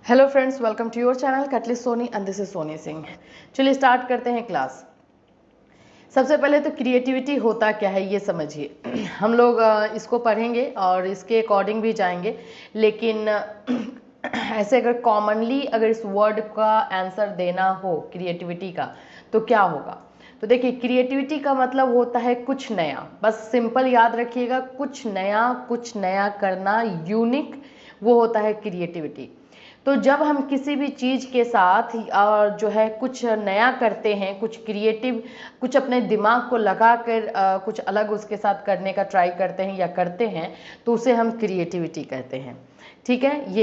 Hello friends, welcome to your channel catalyst Soni and this is Soni Singh. चलिए start करते हैं class. सबसे पहले तो क्रिएटिविटी होता क्या है ये समझिए। हम लोग इसको पढ़ेंगे और इसके अकॉर्डिंग भी जाएंगे, लेकिन ऐसे अगर कॉमनली अगर इस वर्ड का आंसर देना हो क्रिएटिविटी का तो क्या होगा। तो देखिए, क्रिएटिविटी का मतलब होता है कुछ नया। बस सिंपल याद रखिएगा, कुछ नया करना, यूनिक, वो होता है क्रिएटिविटी। तो जब हम किसी भी चीज़ के साथ जो है कुछ नया करते हैं, कुछ क्रिएटिव, कुछ अपने दिमाग को लगा कर कुछ अलग उसके साथ करने का ट्राई करते हैं या करते हैं, तो उसे हम क्रिएटिविटी कहते हैं। ठीक है,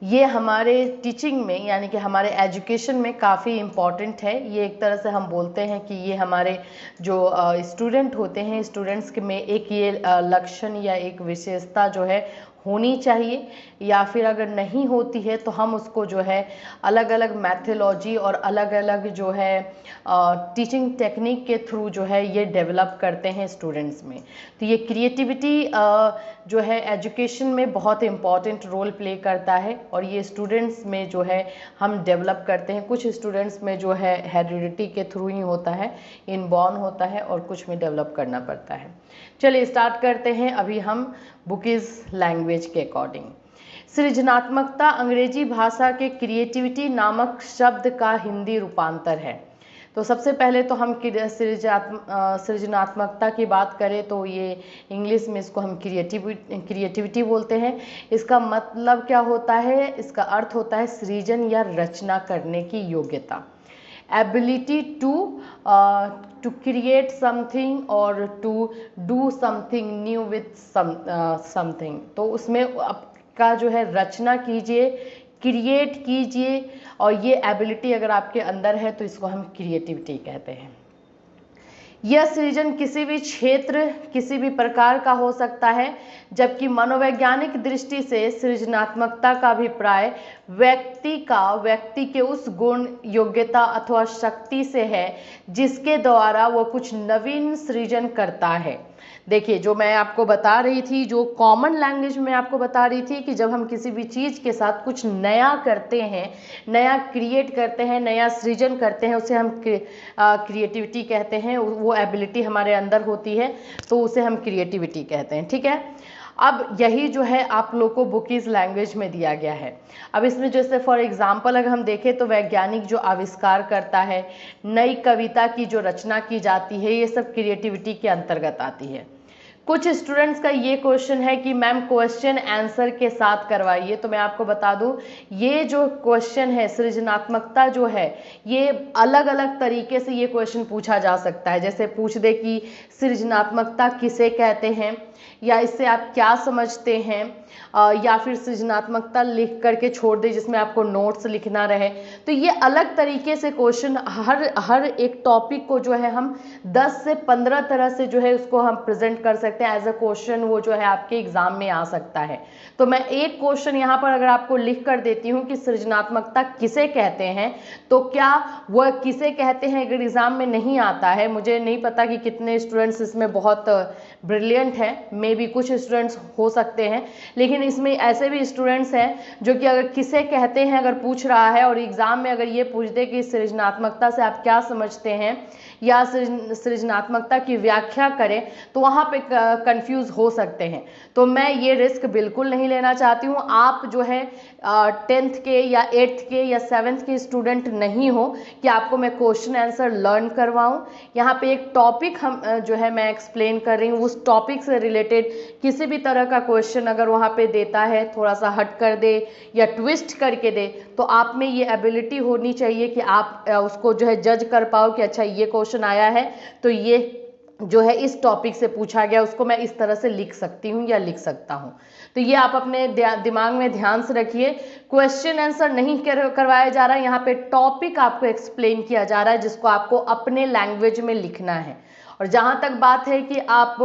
ये हमारे टीचिंग में यानी कि हमारे एजुकेशन में काफ़ी इम्पॉर्टेंट है। ये एक तरह से हम बोलते हैं कि ये हमारे जो स्टूडेंट होते हैं, स्टूडेंट्स में एक ये लक्षण या एक विशेषता जो है होनी चाहिए, या फिर अगर नहीं होती है तो हम उसको जो है अलग अलग मैथोलॉजी और अलग अलग जो है टीचिंग टेक्निक के थ्रू जो है ये डेवलप करते हैं स्टूडेंट्स में। तो ये क्रिएटिविटी जो है एजुकेशन में बहुत इम्पॉर्टेंट रोल प्ले करता है, और ये स्टूडेंट्स में जो है हम डेवलप करते हैं। कुछ स्टूडेंट्स में जो है हेरिडिटी के थ्रू ही होता है, इनबॉर्न होता है, और कुछ में डेवलप करना पड़ता है। चलिए स्टार्ट करते हैं। अभी हम बुकीज लैंग्वेज के अकॉर्डिंग। सृजनात्मकता अंग्रेजी भाषा के क्रिएटिविटी नामक शब्द का हिंदी रूपांतर है। तो सबसे पहले तो हम सृजनात्मकता की बात करें तो ये इंग्लिश में इसको हम क्रिएटिविटी बोलते हैं। इसका मतलब क्या होता है? इसका अर्थ होता है सृजन या रचना करने की योग्यता। एबिलिटी टू क्रिएट समथिंग और to do something new with something. तो उसमें आपका जो है रचना कीजिए, क्रिएट कीजिए, और ये एबिलिटी अगर आपके अंदर है तो इसको हम क्रिएटिविटी कहते हैं। यह सृजन किसी भी क्षेत्र, किसी भी प्रकार का हो सकता है, जबकि मनोवैज्ञानिक दृष्टि से सृजनात्मकता का अभिप्राय व्यक्ति के उस गुण, योग्यता अथवा शक्ति से है जिसके द्वारा वो कुछ नवीन सृजन करता है। देखिए, जो मैं आपको बता रही थी, जो कॉमन लैंग्वेज में आपको बता रही थी कि जब हम किसी भी चीज़ के साथ कुछ नया करते हैं, नया क्रिएट करते हैं, नया सृजन करते हैं, उसे हम क्रिएटिविटी कहते हैं। वो एबिलिटी हमारे अंदर होती है तो उसे हम क्रिएटिविटी कहते हैं। ठीक है, अब यही जो है आप लोग को बुकीज लैंग्वेज में दिया गया है। अब इसमें जैसे फॉर एग्जांपल अगर हम देखें तो वैज्ञानिक जो आविष्कार करता है, नई कविता की जो रचना की जाती है, ये सब क्रिएटिविटी के अंतर्गत आती है। कुछ स्टूडेंट्स का ये क्वेश्चन है कि मैम क्वेश्चन आंसर के साथ करवाइए। तो मैं आपको बता दूं, ये जो क्वेश्चन है सृजनात्मकता जो है, ये अलग अलग तरीके से ये क्वेश्चन पूछा जा सकता है। जैसे पूछ दे कि सृजनात्मकता किसे कहते हैं, या इससे आप क्या समझते हैं, या फिर सृजनात्मकता लिख करके छोड़ दे जिसमें आपको नोट्स लिखना रहे। तो ये अलग तरीके से क्वेश्चन, हर एक टॉपिक को जो है हम 10 से 15 तरह से जो है उसको हम प्रेजेंट कर सकते हैं एज अ क्वेश्चन। वो जो है आपके एग्जाम में आ सकता है। तो मैं एक क्वेश्चन यहाँ पर अगर आपको लिख कर देती हूँ कि सृजनात्मकता किसे कहते हैं, तो क्या वह किसे कहते हैं अगर एग्जाम में नहीं आता है, मुझे नहीं पता कि कितने स्टूडेंट्स इसमें बहुत ब्रिलियंट है, मे बी कुछ स्टूडेंट्स हो सकते हैं, लेकिन इसमें ऐसे भी स्टूडेंट्स हैं जो कि अगर किसे कहते हैं अगर पूछ रहा है और एग्जाम में अगर ये पूछ दे कि सृजनात्मकता से आप क्या समझते हैं या सृजनात्मकता की व्याख्या करें, तो वहाँ पे कंफ्यूज हो सकते हैं। तो मैं ये रिस्क बिल्कुल नहीं लेना चाहती हूँ। आप जो है 10th के या 8th के या 7th के स्टूडेंट नहीं हो कि आपको मैं क्वेश्चन आंसर लर्न करवाऊँ। यहाँ पे एक टॉपिक हम जो है मैं एक्सप्लेन कर रही हूँ, उस टॉपिक से रिलेटेड किसी भी तरह का क्वेश्चन अगर वहाँ पे देता है, थोड़ा सा हट कर दे या ट्विस्ट करके दे, तो आप में ये एबिलिटी होनी चाहिए कि आप उसको जो है जज कर पाओ कि अच्छा ये क्वेश्चन आया है तो ये जो है इस टॉपिक से पूछा गया, उसको मैं इस तरह से लिख सकती हूँ या लिख सकता हूँ। तो ये आप अपने दिमाग में ध्यान से रखिए। क्वेश्चन आंसर नहीं करवाया जा रहा है, यहाँ पे टॉपिक आपको एक्सप्लेन किया जा रहा है जिसको आपको अपने लैंग्वेज में लिखना है। और जहाँ तक बात है कि आप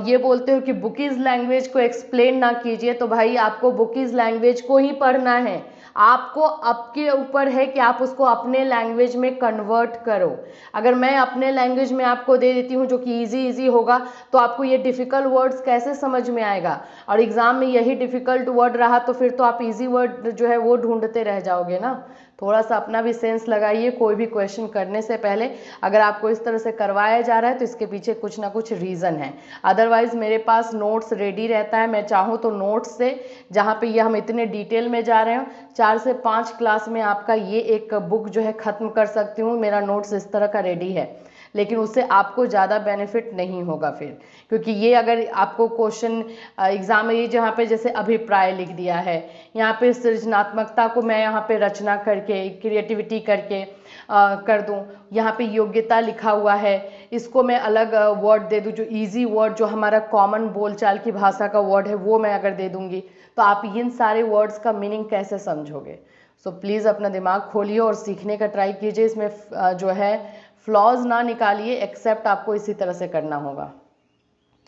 ये बोलते हो कि बुकीज लैंग्वेज को एक्सप्लेन ना कीजिए, तो भाई आपको बुकीज लैंग्वेज को ही पढ़ना है। आपको आपके ऊपर है कि आप उसको अपने लैंग्वेज में कन्वर्ट करो। अगर मैं अपने लैंग्वेज में आपको दे देती हूँ जो कि इजी होगा, तो आपको ये डिफ़िकल्ट वर्ड्स कैसे समझ में आएगा? और एग्ज़ाम में यही डिफ़िकल्ट वर्ड रहा तो फिर तो आप इजी वर्ड जो है वो ढूंढते रह जाओगे ना। थोड़ा सा अपना भी सेंस लगाइए कोई भी क्वेश्चन करने से पहले। अगर आपको इस तरह से करवाया जा रहा है तो इसके पीछे कुछ ना कुछ रीज़न है। अदरवाइज़ मेरे पास नोट्स रेडी रहता है, मैं चाहूँ तो नोट्स से, जहाँ पे ये हम इतने डिटेल में जा रहे हो, 4 से 5 क्लास में आपका ये एक बुक जो है ख़त्म कर सकती हूँ। मेरा नोट्स इस तरह का रेडी है, लेकिन उससे आपको ज़्यादा बेनिफिट नहीं होगा फिर, क्योंकि ये अगर आपको क्वेश्चन एग्जाम में ये जहाँ पे जैसे अभिप्राय लिख दिया है, यहाँ पे सृजनात्मकता को मैं यहाँ पे रचना करके क्रिएटिविटी करके कर दूं, यहाँ पे योग्यता लिखा हुआ है, इसको मैं अलग वर्ड दे दूं जो इजी वर्ड, जो हमारा कॉमन बोलचाल की भाषा का वर्ड है वो मैं अगर दे दूंगी, तो आप इन सारे वर्ड्स का मीनिंग कैसे समझोगे? सो प्लीज़ अपना दिमाग खोलिए और सीखने का ट्राई कीजिए। इसमें जो है फ्लॉज ना निकालिए, एक्सेप्ट आपको इसी तरह से करना होगा।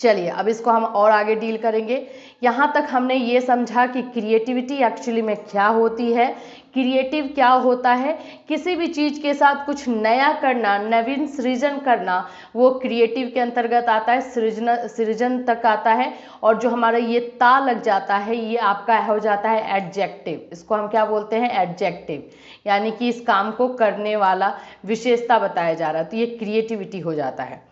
चलिए अब इसको हम और आगे डील करेंगे। यहाँ तक हमने ये समझा कि क्रिएटिविटी एक्चुअली में क्या होती है, क्रिएटिव क्या होता है, किसी भी चीज़ के साथ कुछ नया करना, नवीन सृजन करना, वो क्रिएटिव के अंतर्गत आता है, सृजन तक आता है। और जो हमारा ये ता लग जाता है ये आपका हो जाता है एडजेक्टिव। इसको हम क्या बोलते हैं? एडजेक्टिव, यानी कि इस काम को करने वाला, विशेषता बताया जा रहा है, तो ये क्रिएटिविटी हो जाता है।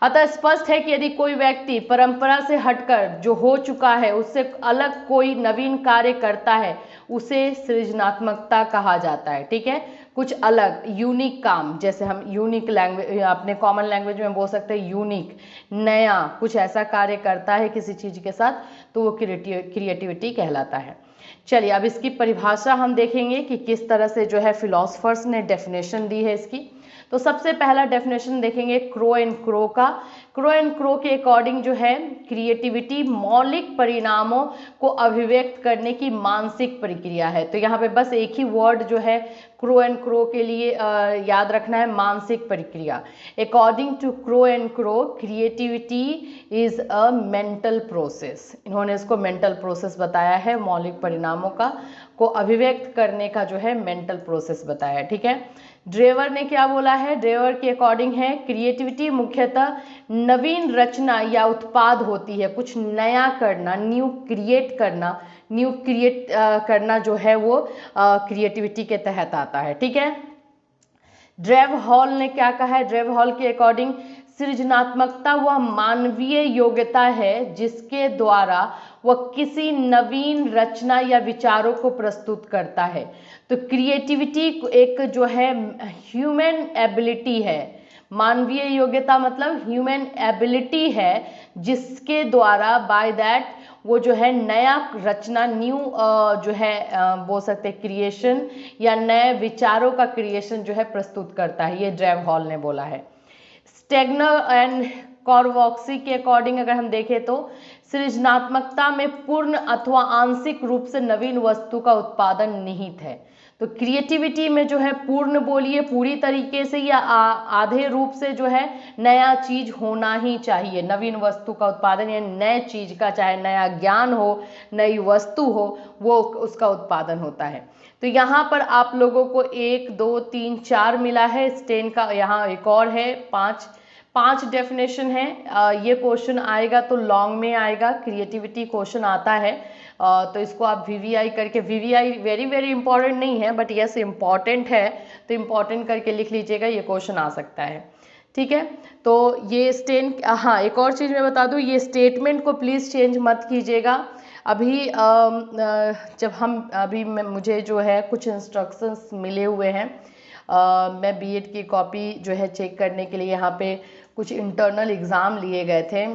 अतः स्पष्ट है कि यदि कोई व्यक्ति परंपरा से हटकर जो हो चुका है उससे अलग कोई नवीन कार्य करता है, उसे सृजनात्मकता कहा जाता है। ठीक है, कुछ अलग यूनिक काम, जैसे हम यूनिक लैंग्वेज अपने कॉमन लैंग्वेज में बोल सकते हैं यूनिक, नया, कुछ ऐसा कार्य करता है किसी चीज के साथ, तो वो क्रिएटिविटी कहलाता है। चलिए अब इसकी परिभाषा हम देखेंगे कि किस तरह से जो है फिलोसफर्स ने डेफिनेशन दी है इसकी। तो सबसे पहला डेफिनेशन देखेंगे क्रो एंड क्रो का। क्रो एंड क्रो के अकॉर्डिंग जो है क्रिएटिविटी मौलिक परिणामों को अभिव्यक्त करने की मानसिक प्रक्रिया है। तो यहाँ पे बस एक ही वर्ड जो है क्रो एंड क्रो के लिए याद रखना है, मानसिक प्रक्रिया। According to Crow and Crow creativity is a mental process. इन्होंने इसको मेंटल प्रोसेस बताया है, मौलिक परिणामों का को अभिव्यक्त करने का जो है मेंटल प्रोसेस बताया है। ठीक है, ड्रेवर ने क्या बोला है? ड्रेवर के अकॉर्डिंग है क्रिएटिविटी मुख्यतः नवीन रचना या उत्पाद होती है, कुछ नया करना, न्यू क्रिएट करना जो है वो क्रिएटिविटी के तहत आता है। ठीक है, ड्रेव हॉल ने क्या कहा है? ड्रेव हॉल के अकॉर्डिंग सृजनात्मकता वह मानवीय योग्यता है जिसके द्वारा वह किसी नवीन रचना या विचारों को प्रस्तुत करता है। तो क्रिएटिविटी एक जो है ह्यूमन एबिलिटी है, मानवीय योग्यता मतलब ह्यूमन एबिलिटी है, जिसके द्वारा बाय दैट वो जो है नया रचना, न्यू जो है बोल सकते हैं क्रिएशन या नए विचारों का क्रिएशन जो है प्रस्तुत करता है। ये ड्रेव हॉल ने बोला है। स्टेगनर एंड कॉर्वॉक्सी के अकॉर्डिंग अगर हम देखें तो सृजनात्मकता में पूर्ण अथवा आंशिक रूप से नवीन वस्तु का उत्पादन निहित है। तो क्रिएटिविटी में जो है पूर्ण बोलिए, पूरी तरीके से या आधे रूप से जो है नया चीज होना ही चाहिए। नवीन वस्तु का उत्पादन या नए चीज का, चाहे नया ज्ञान हो, नई वस्तु हो, वो उसका उत्पादन होता है। तो यहाँ पर आप लोगों को 1 2 3 4 मिला है। स्टेन का यहाँ एक और है, 5 डेफिनेशन है। ये क्वेश्चन आएगा तो लॉन्ग में आएगा, क्रिएटिविटी क्वेश्चन आता है, तो इसको आप वीवीआई करके, वीवीआई वेरी वेरी इंपॉर्टेंट नहीं है बट यस इंपॉर्टेंट है, तो इंपॉर्टेंट करके लिख लीजिएगा, ये क्वेश्चन आ सकता है। ठीक है, तो ये हाँ एक और चीज़ मैं बता दूँ, ये स्टेटमेंट को प्लीज़ चेंज मत कीजिएगा। अभी जब हम मुझे जो है कुछ इंस्ट्रक्शंस मिले हुए हैं, मैं बीएड की कॉपी जो है चेक करने के लिए यहाँ पे कुछ इंटरनल एग्ज़ाम लिए गए थे,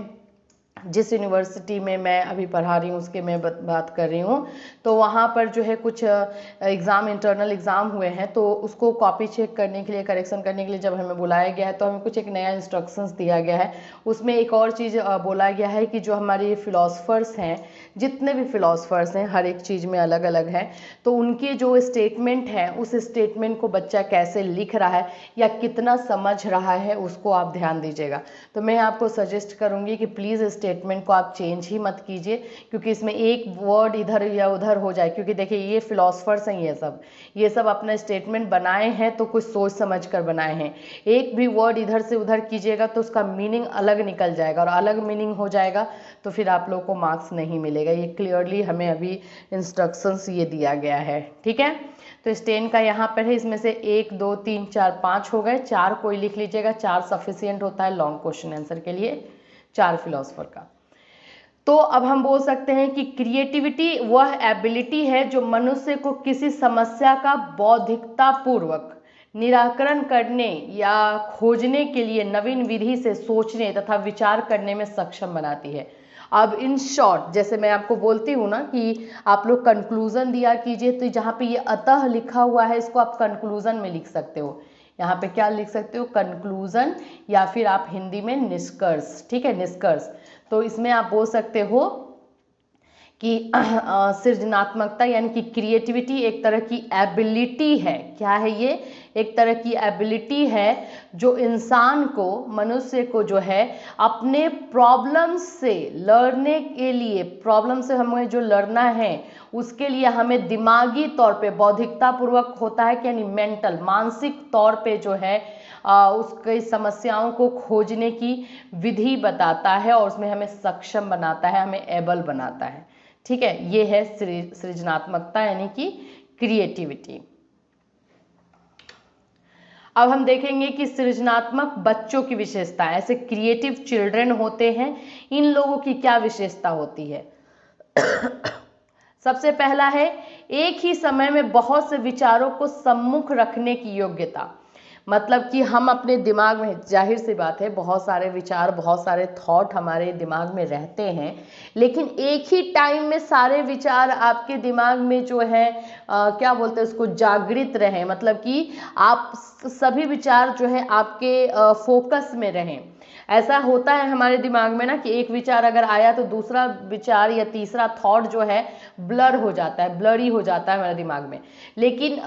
जिस यूनिवर्सिटी में मैं अभी पढ़ा रही हूँ उसके मैं बात कर रही हूँ, तो वहाँ पर जो है कुछ एग्ज़ाम, इंटरनल एग्ज़ाम हुए हैं, तो उसको कॉपी चेक करने के लिए, करेक्शन करने के लिए जब हमें बुलाया गया है तो हमें कुछ एक नया इंस्ट्रक्शंस दिया गया है। उसमें एक और चीज़ बोला गया है कि जो हमारे फिलोसफर्स हैं, जितने भी फिलोसफर्स हैं, हर एक चीज़ में अलग अलग हैं, तो उनके जो स्टेटमेंट है उस स्टेटमेंट को बच्चा कैसे लिख रहा है या कितना समझ रहा है उसको आप ध्यान दीजिएगा। तो मैं आपको सजेस्ट करूँगी कि प्लीज़ स्टेटमेंट को आप चेंज ही मत कीजिए, क्योंकि इसमें एक वर्ड इधर या उधर हो जाए, क्योंकि देखिए ये फिलोसफर्स हैं, ये सब अपना स्टेटमेंट बनाए हैं तो कुछ सोच समझ कर बनाए हैं। एक भी वर्ड इधर से उधर कीजिएगा तो उसका मीनिंग अलग निकल जाएगा, और अलग मीनिंग हो जाएगा तो फिर आप लोग को मार्क्स नहीं मिलेगा। ये क्लियरली हमें अभी इंस्ट्रक्शंस ये दिया गया है, ठीक है। तो स्टेन का यहाँ पर है, इसमें से 1 2 3 4 5 हो गए, 4 कोई लिख लीजिएगा, 4 सफिशियंट होता है लॉन्ग क्वेश्चन आंसर के लिए, 4 फिलोसफर का। तो अब हम बोल सकते हैं कि क्रिएटिविटी वह एबिलिटी है जो मनुष्य को किसी समस्या का बौद्धिकता पूर्वक निराकरण करने या खोजने के लिए नवीन विधि से सोचने तथा विचार करने में सक्षम बनाती है। अब इन शॉर्ट, जैसे मैं आपको बोलती हूँ ना कि आप लोग कंक्लूजन दिया कीजिए, तो जहाँ पे ये अतः लिखा हुआ है इसको आप कंक्लूजन में लिख सकते हो। यहाँ पे क्या लिख सकते हो, कंक्लूजन, या फिर आप हिंदी में निष्कर्ष, ठीक है, निष्कर्ष। तो इसमें आप बोल सकते हो कि सृजनात्मकता यानी कि क्रिएटिविटी एक तरह की एबिलिटी है। क्या है ये, एक तरह की एबिलिटी है जो इंसान को, मनुष्य को जो है अपने प्रॉब्लम से लड़ने के लिए, प्रॉब्लम से हमें जो लड़ना है उसके लिए हमें दिमागी तौर पे बौद्धिकता पूर्वक होता है, यानी मेंटल, मानसिक तौर पे जो है उसकी समस्याओं को खोजने की विधि बताता है और उसमें हमें सक्षम बनाता है, हमें एबल बनाता है, ठीक है। ये है सृजनात्मकता यानी कि क्रिएटिविटी। अब हम देखेंगे कि सृजनात्मक बच्चों की विशेषता, ऐसे क्रिएटिव चिल्ड्रन होते हैं, इन लोगों की क्या विशेषता होती है। सबसे पहला है एक ही समय में बहुत से विचारों को सम्मुख रखने की योग्यता। मतलब कि हम अपने दिमाग में, जाहिर सी बात है, बहुत सारे विचार, बहुत सारे थॉट हमारे दिमाग में रहते हैं, लेकिन एक ही टाइम में सारे विचार आपके दिमाग में जो है क्या बोलते हैं उसको, जागृत रहें, मतलब कि आप सभी विचार जो है आपके फोकस में रहें। ऐसा होता है हमारे दिमाग में ना कि एक विचार अगर आया तो दूसरा विचार या तीसरा थॉट जो है ब्लर हो जाता है, ब्लरी हो जाता है हमारे दिमाग में। लेकिन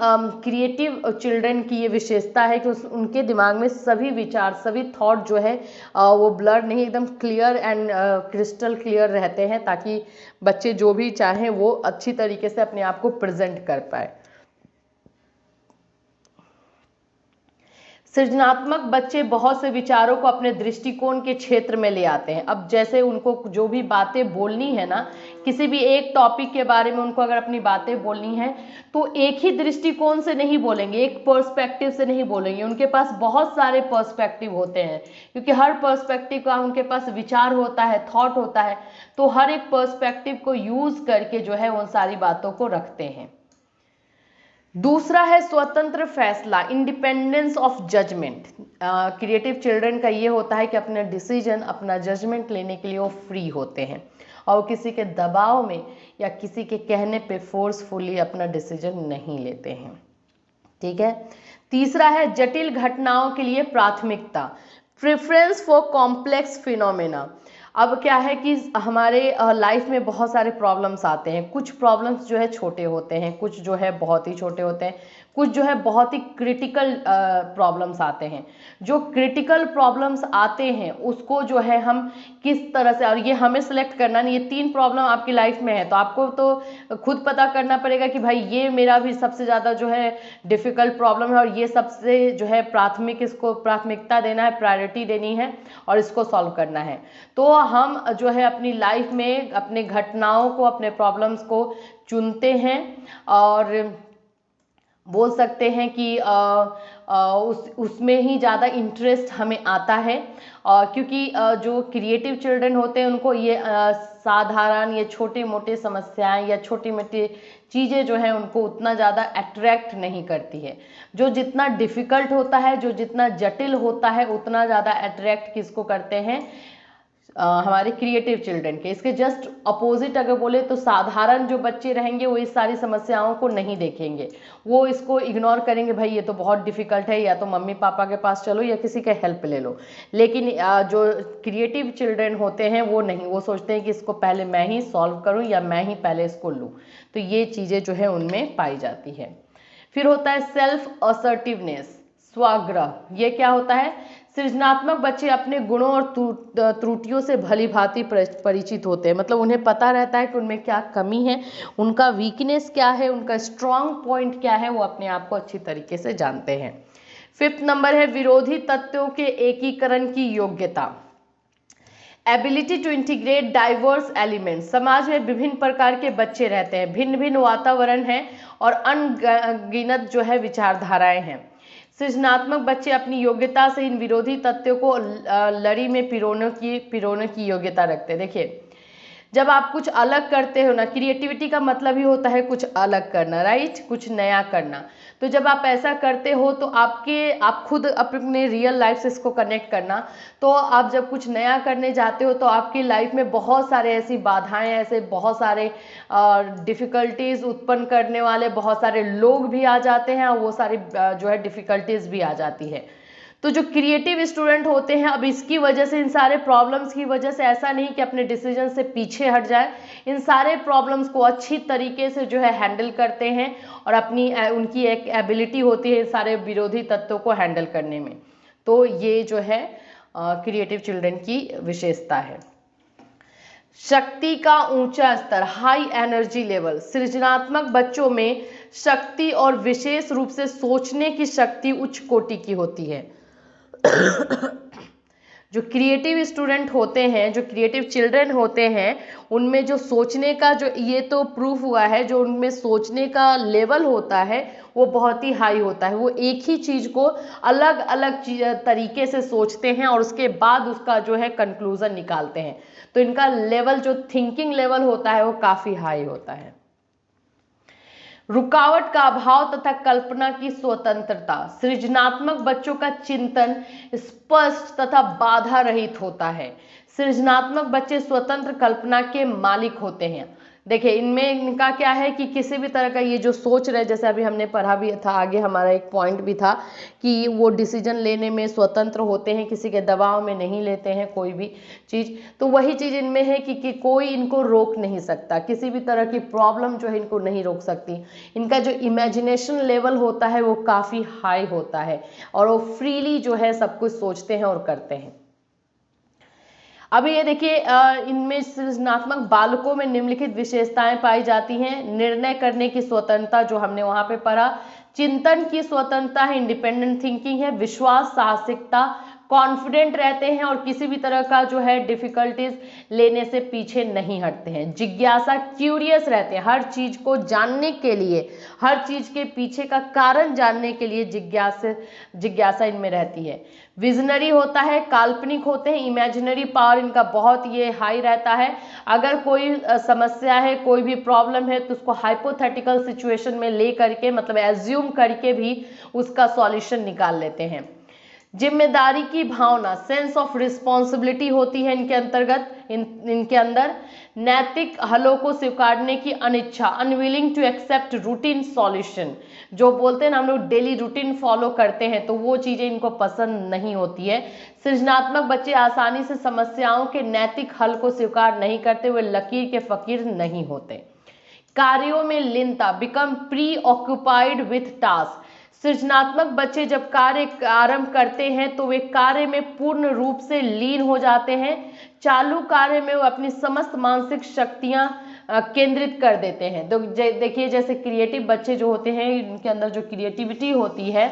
क्रिएटिव चिल्ड्रन की ये विशेषता है कि उनके दिमाग में सभी विचार, सभी थॉट जो है वो ब्लर नहीं, एकदम क्लियर एंड क्रिस्टल क्लियर रहते हैं, ताकि बच्चे जो भी चाहें वो अच्छी तरीके से अपने आप को प्रेजेंट कर पाए। सृजनात्मक बच्चे बहुत से विचारों को अपने दृष्टिकोण के क्षेत्र में ले आते हैं। अब जैसे उनको जो भी बातें बोलनी है ना, किसी भी एक टॉपिक के बारे में उनको अगर अपनी बातें बोलनी है तो एक ही दृष्टिकोण से नहीं बोलेंगे, एक पर्सपेक्टिव से नहीं बोलेंगे, उनके पास बहुत सारे पर्सपेक्टिव होते हैं, क्योंकि हर पर्सपेक्टिव का उनके पास विचार होता है, थॉट होता है, तो हर एक पर्सपेक्टिव को यूज करके जो है उन सारी बातों को रखते हैं। दूसरा है स्वतंत्र फैसला, independence of judgement. Creative children का ये होता है कि अपना डिसीजन, अपना जजमेंट लेने के लिए वो फ्री होते हैं और किसी के दबाव में या किसी के कहने पे फोर्सफुली अपना डिसीजन नहीं लेते हैं, ठीक है। तीसरा है जटिल घटनाओं के लिए प्राथमिकता, प्रेफरेंस फॉर कॉम्प्लेक्स फिनोमेना। अब क्या है कि हमारे लाइफ में बहुत सारे प्रॉब्लम्स आते हैं, कुछ प्रॉब्लम्स जो है छोटे होते हैं, कुछ जो है बहुत ही छोटे होते हैं, कुछ जो है बहुत ही क्रिटिकल प्रॉब्लम्स आते हैं। जो क्रिटिकल प्रॉब्लम्स आते हैं उसको जो है हम किस तरह से, और ये हमें सेलेक्ट करना नहीं, ये 3 प्रॉब्लम आपकी लाइफ में है तो आपको तो खुद पता करना पड़ेगा कि भाई ये मेरा भी सबसे ज़्यादा जो है डिफ़िकल्ट प्रॉब्लम है और ये सबसे जो है प्राथमिक, इसको प्राथमिकता देना है, प्रायोरिटी देनी है और इसको सॉल्व करना है। तो हम जो है अपनी लाइफ में अपने घटनाओं को, अपने प्रॉब्लम्स को चुनते हैं और बोल सकते हैं कि उसमें ही ज़्यादा इंटरेस्ट हमें आता है, क्योंकि जो क्रिएटिव चिल्ड्रन होते हैं उनको ये साधारण, ये छोटे मोटे समस्याएं या छोटी मोटी चीज़ें जो हैं उनको उतना ज़्यादा अट्रैक्ट नहीं करती है। जो जितना डिफ़िकल्ट होता है, जो जितना जटिल होता है, उतना ज़्यादा अट्रैक्ट किसको करते हैं, हमारे क्रिएटिव चिल्ड्रन के। इसके जस्ट अपोजिट अगर बोले तो साधारण जो बच्चे रहेंगे वो इस सारी समस्याओं को नहीं देखेंगे, वो इसको इग्नोर करेंगे, भाई ये तो बहुत डिफिकल्ट है, या तो मम्मी पापा के पास चलो या किसी का हेल्प ले लो। लेकिन जो क्रिएटिव चिल्ड्रन होते हैं वो नहीं, वो सोचते हैं कि इसको पहले मैं ही सॉल्व करूँ या मैं ही पहले इसको लूँ। तो ये चीज़ें जो है उनमें पाई जाती है। फिर होता है सेल्फ असर्टिवनेस, स्वाग्रह। ये क्या होता है? सृजनात्मक बच्चे अपने गुणों और त्रुटियों से भली भांति परिचित होते हैं, मतलब उन्हें पता रहता है कि उनमें क्या कमी है, उनका वीकनेस क्या है, उनका स्ट्रॉन्ग पॉइंट क्या है, वो अपने आप को अच्छी तरीके से जानते हैं। 5th नंबर है विरोधी तत्वों के एकीकरण की योग्यता, ability to integrate diverse element. समाज में विभिन्न प्रकार के बच्चे रहते हैं, भिन्न भिन्न वातावरण है और अनगिनत जो है विचारधाराएं हैं। सृजनात्मक बच्चे अपनी योग्यता से इन विरोधी तत्वों को लड़ी में पिरोने की योग्यता रखते हैं। देखिए, जब आप कुछ अलग करते हो ना, क्रिएटिविटी का मतलब ही होता है कुछ अलग करना, राइट, कुछ नया करना। तो जब आप ऐसा करते हो तो आप खुद अपने रियल लाइफ से इसको कनेक्ट करना, तो आप जब कुछ नया करने जाते हो तो आपकी लाइफ में बहुत सारे ऐसी बाधाएं, ऐसे बहुत सारे डिफ़िकल्टीज उत्पन्न करने वाले बहुत सारे लोग भी आ जाते हैं और वो सारी जो है डिफ़िकल्टीज भी आ जाती है। तो जो क्रिएटिव स्टूडेंट होते हैं, अब इसकी वजह से, इन सारे प्रॉब्लम्स की वजह से ऐसा नहीं कि अपने डिसीजन से पीछे हट जाए, इन सारे प्रॉब्लम्स को अच्छी तरीके से जो है हैंडल करते हैं और उनकी एक एबिलिटी होती है इन सारे विरोधी तत्वों को हैंडल करने में। तो ये जो है क्रिएटिव चिल्ड्रन की विशेषता है। शक्ति का ऊंचा स्तर, हाई एनर्जी लेवल। सृजनात्मक बच्चों में शक्ति और विशेष रूप से सोचने की शक्ति उच्च कोटि की होती है। जो क्रिएटिव स्टूडेंट होते हैं, जो क्रिएटिव चिल्ड्रन होते हैं, उनमें जो सोचने का, जो ये तो प्रूफ हुआ है, जो उनमें सोचने का लेवल होता है वो बहुत ही हाई होता है। वो एक ही चीज़ को अलग अलग तरीके से सोचते हैं और उसके बाद उसका जो है कंक्लूजन निकालते हैं। तो इनका लेवल, जो थिंकिंग लेवल होता है, वो काफ़ी हाई होता है। रुकावट का अभाव तथा कल्पना की स्वतंत्रता। सृजनात्मक बच्चों का चिंतन स्पष्ट तथा बाधा रहित होता है। सृजनात्मक बच्चे स्वतंत्र कल्पना के मालिक होते हैं। देखिए, इनमें इनका क्या है कि किसी भी तरह का ये जो सोच रहे, जैसे अभी हमने पढ़ा भी था, आगे हमारा एक पॉइंट भी था कि वो डिसीजन लेने में स्वतंत्र होते हैं, किसी के दबाव में नहीं लेते हैं कोई भी चीज़। तो वही चीज़ इनमें है कि कोई इनको रोक नहीं सकता, किसी भी तरह की प्रॉब्लम जो है इनको नहीं रोक सकती। इनका जो इमेजिनेशन लेवल होता है वो काफ़ी हाई होता है और वो फ्रीली जो है सब कुछ सोचते हैं और करते हैं। अभी ये देखिए, इनमें सृजनात्मक बालकों में निम्नलिखित विशेषताएं पाई जाती हैं। निर्णय करने की स्वतंत्रता, जो हमने वहां पे पढ़ा, चिंतन की स्वतंत्रता है, इंडिपेंडेंट थिंकिंग है, विश्वास, साहसिकता, कॉन्फिडेंट रहते हैं और किसी भी तरह का जो है डिफिकल्टीज लेने से पीछे नहीं हटते हैं। जिज्ञासा, क्यूरियस रहते हैं, हर चीज को जानने के लिए, हर चीज के पीछे का कारण जानने के लिए जिज्ञासा इनमें रहती है। विजनरी होता है, काल्पनिक होते हैं, इमेजिनरी पावर इनका बहुत ये हाई रहता है। अगर कोई समस्या है, कोई भी प्रॉब्लम है, तो उसको हाइपोथेटिकल सिचुएशन में ले करके, मतलब एज्यूम करके भी उसका सॉल्यूशन निकाल लेते हैं। जिम्मेदारी की भावना, सेंस ऑफ रिस्पॉन्सिबिलिटी होती है इनके अंतर्गत, इनके अंदर। नैतिक हलों को स्वीकारने की अनिच्छा, unwilling to accept routine solution. जो बोलते हैं ना, हम लोग डेली रूटीन फॉलो करते हैं, तो वो चीजें इनको पसंद नहीं होती है। सृजनात्मक बच्चे आसानी से समस्याओं के नैतिक हल को स्वीकार नहीं करते, वे लकीर के फकीर नहीं होते। कार्यों में लीनता, become preoccupied with task. सृजनात्मक बच्चे जब कार्य आरंभ करते हैं तो वे कार्य में पूर्ण रूप से लीन हो जाते हैं। चालू कार्य में वो अपनी समस्त मानसिक शक्तियां केंद्रित कर देते हैं। तो देखिए, जैसे क्रिएटिव बच्चे जो होते हैं, इनके अंदर जो क्रिएटिविटी होती है,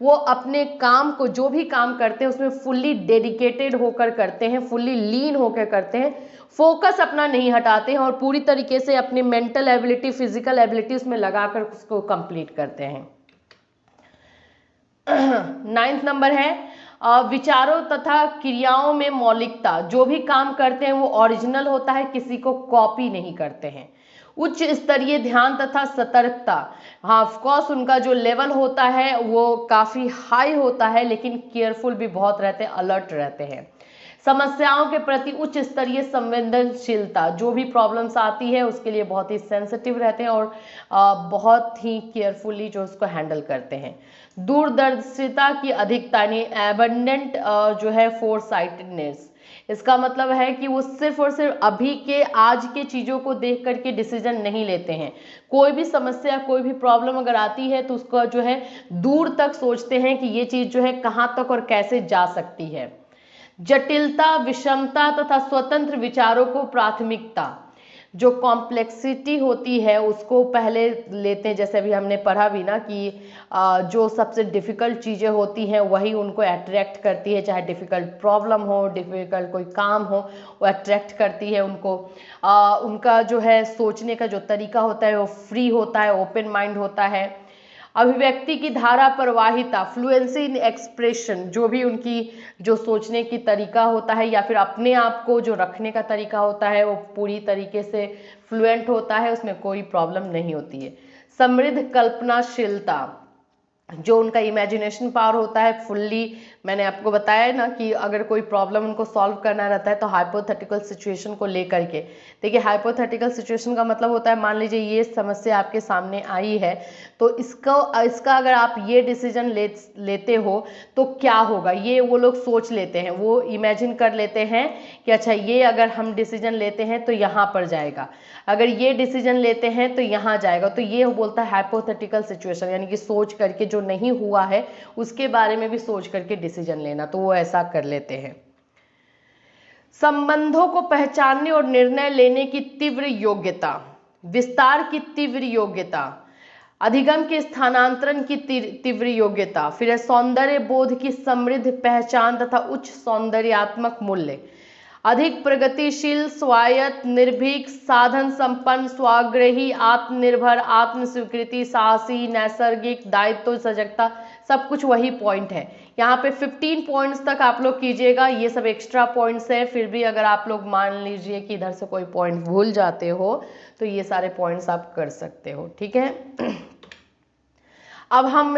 वो अपने काम को, जो भी काम करते हैं उसमें फुल्ली डेडिकेटेड होकर करते हैं, फुल्ली लीन होकर करते हैं, फोकस अपना नहीं हटाते हैं और पूरी तरीके से अपनी मेंटल एबिलिटी, फिजिकल एबिलिटी उसमें लगाकर उसको कंप्लीट करते हैं। 9th नंबर है विचारों तथा क्रियाओं में मौलिकता। जो भी काम करते हैं वो ओरिजिनल होता है, किसी को कॉपी नहीं करते हैं। उच्च स्तरीय ध्यान तथा सतर्कता, हाँ ऑफकोर्स उनका जो लेवल होता है वो काफ़ी हाई होता है, लेकिन केयरफुल भी बहुत रहते हैं, अलर्ट रहते हैं। समस्याओं के प्रति उच्च स्तरीय संवेदनशीलता, जो भी प्रॉब्लम्स आती है उसके लिए बहुत ही सेंसिटिव रहते हैं और बहुत ही केयरफुली जो उसको हैंडल करते हैं। दूरदर्शिता की अधिकता यानी एबंडेंट जो है फोरसाइटेडनेस, इसका मतलब है कि वो सिर्फ और सिर्फ अभी के आज के चीज़ों को देख करके डिसीजन नहीं लेते हैं। कोई भी समस्या, कोई भी प्रॉब्लम अगर आती है तो उसका जो है दूर तक सोचते हैं कि ये चीज़ जो है कहाँ तक और कैसे जा सकती है। जटिलता, विषमता तथा स्वतंत्र विचारों को प्राथमिकता, जो कॉम्प्लेक्सिटी होती है उसको पहले लेते हैं। जैसे अभी हमने पढ़ा भी ना कि जो सबसे डिफ़िकल्ट चीज़ें होती हैं वही उनको अट्रैक्ट करती है, चाहे डिफ़िकल्ट प्रॉब्लम हो, डिफ़िकल्ट कोई काम हो, वो अट्रैक्ट करती है उनको। उनका जो है सोचने का जो तरीका होता है वो फ्री होता है, ओपन माइंड होता है। अभिव्यक्ति की धारा प्रवाहिता, फ्लुएंसी इन एक्सप्रेशन, जो भी उनकी जो सोचने की तरीका होता है या फिर अपने आप को जो रखने का तरीका होता है वो पूरी तरीके से फ्लुएंट होता है, उसमें कोई प्रॉब्लम नहीं होती है। समृद्ध कल्पनाशीलता, जो उनका इमेजिनेशन पावर होता है फुल्ली, मैंने आपको बताया ना कि अगर कोई प्रॉब्लम उनको सॉल्व करना रहता है तो हाइपोथेटिकल सिचुएशन को लेकर के। देखिए हाइपोथेटिकल सिचुएशन का मतलब होता है, मान लीजिए ये समस्या आपके सामने आई है तो इसका अगर आप ये डिसीजन लेते हो तो क्या होगा, ये वो लोग सोच लेते हैं, वो इमेजिन कर लेते हैं कि अच्छा ये अगर हम डिसीजन लेते हैं तो यहाँ पर जाएगा, अगर ये डिसीजन लेते हैं तो यहाँ जाएगा। तो ये बोलता है हाइपोथेटिकल सिचुएशन, यानी कि सोच करके जो नहीं हुआ है उसके बारे में भी सोच करके डिसीजन लेना, तो वो ऐसा कर लेते हैं। संबंधों को पहचानने और निर्णय लेने की तीव्र योग्यता, विस्तार की तीव्र योग्यता, अधिगम के स्थानांतरण की तीव्र योग्यता, फिर है सौंदर्य बोध की समृद्ध पहचान तथा उच्च सौंदर्यात्मक मूल्य, अधिक प्रगतिशील, स्वायत्त, निर्भीक, साधन संपन्न, स्वाग्रही, आत्मनिर्भर, आत्म स्वीकृति, साहसी, नैसर्गिक, दायित्व, सजगता, सब कुछ वही पॉइंट है। यहाँ पे 15 पॉइंट्स तक आप लोग कीजिएगा, ये सब एक्स्ट्रा पॉइंट्स है। फिर भी अगर आप लोग मान लीजिए कि इधर से कोई पॉइंट भूल जाते हो तो ये सारे पॉइंट्स आप कर सकते हो, ठीक है। अब हम